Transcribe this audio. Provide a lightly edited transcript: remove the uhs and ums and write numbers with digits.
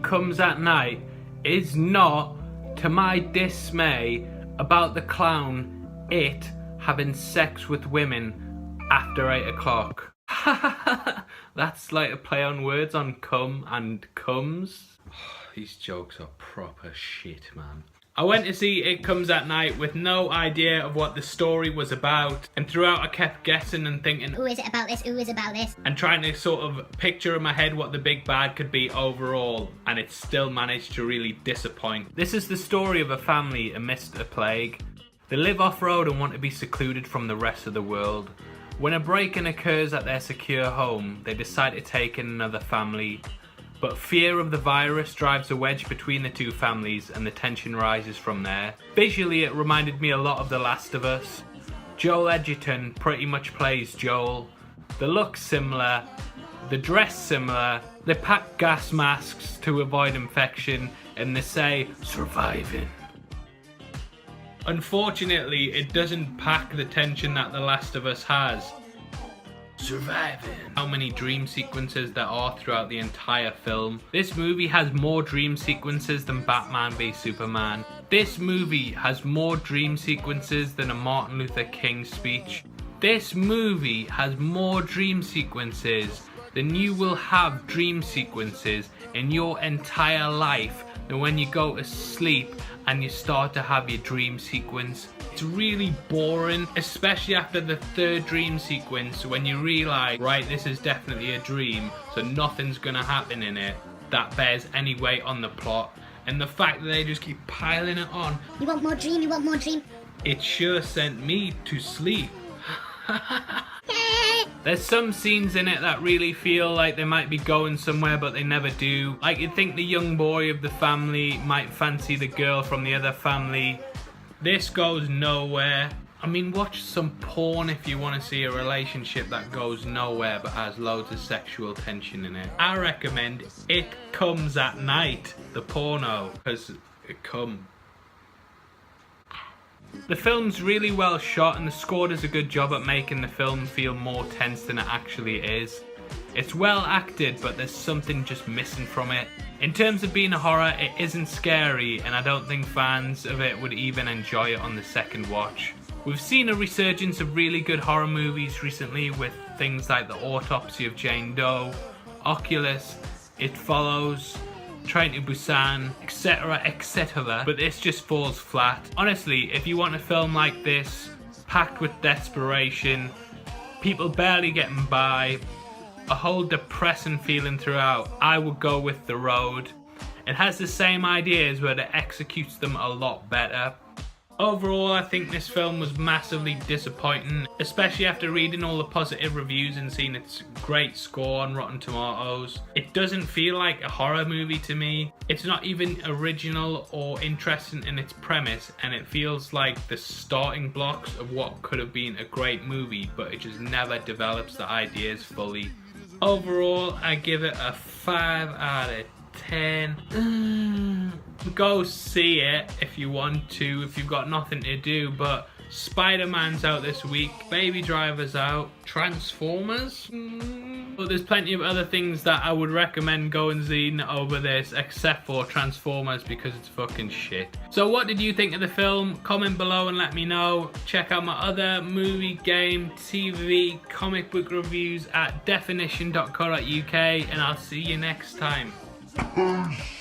Comes at Night is not, to my dismay, about the clown It having sex with women after 8 o'clock. That's like a play on words on cum and comes. These jokes are proper shit, man. I went to see It Comes at Night with no idea of what the story was about, and throughout I kept guessing and thinking, who is it about this, who is about this? And trying to sort of picture in my head what the big bad could be overall, and it still managed to really disappoint. This is the story of a family amidst a plague. They live off-road and want to be secluded from the rest of the world. When a break-in occurs at their secure home, they decide to take in another family. But fear of the virus drives a wedge between the two families and the tension rises from there. Visually, it reminded me a lot of The Last of Us. Joel Edgerton pretty much plays Joel. The look's similar, the dress similar, they pack gas masks to avoid infection, and they say, surviving. Unfortunately, it doesn't pack the tension that The Last of Us has. Surviving. How many dream sequences there are throughout the entire film. This movie has more dream sequences than Batman v Superman. This movie has more dream sequences than a Martin Luther King speech. This movie has more dream sequences than you will have dream sequences in your entire life than when you go to sleep and you start to have your dream sequence. It's really boring, especially after the third dream sequence when you realise, right, this is definitely a dream, so nothing's gonna happen in it that bears any weight on the plot. And the fact that they just keep piling it on. You want more dream, you want more dream? It sure sent me to sleep. There's some scenes in it that really feel like they might be going somewhere but they never do. Like you'd think the young boy of the family might fancy the girl from the other family. This goes nowhere. I mean, watch some porn if you want to see a relationship that goes nowhere but has loads of sexual tension in it. I recommend It Comes at Night, the porno, because it come. The film's really well shot and the score does a good job at making the film feel more tense than it actually is. It's well acted, but there's something just missing from it. In terms of being a horror, it isn't scary, and I don't think fans of it would even enjoy it on the second watch. We've seen a resurgence of really good horror movies recently with things like The Autopsy of Jane Doe, Oculus, It Follows, Train to Busan, etc, etc, but this just falls flat. Honestly, if you want a film like this, packed with desperation, people barely getting by, a whole depressing feeling throughout, I would go with The Road. It has the same ideas but it executes them a lot better. Overall, I think this film was massively disappointing, especially after reading all the positive reviews and seeing its great score on Rotten Tomatoes. It doesn't feel like a horror movie to me. It's not even original or interesting in its premise, and it feels like the starting blocks of what could have been a great movie, but it just never develops the ideas fully. Overall, I give it a 5 out of 10. Go see it if you want to, if you've got nothing to do, but Spider-Man's out this week, Baby Driver's out, Transformers? But there's plenty of other things that I would recommend going seeing over this, except for Transformers because it's fucking shit. So what did you think of the film? Comment below and let me know. Check out my other movie, game, TV, comic book reviews at definition.co.uk, and I'll see you next time. Peace.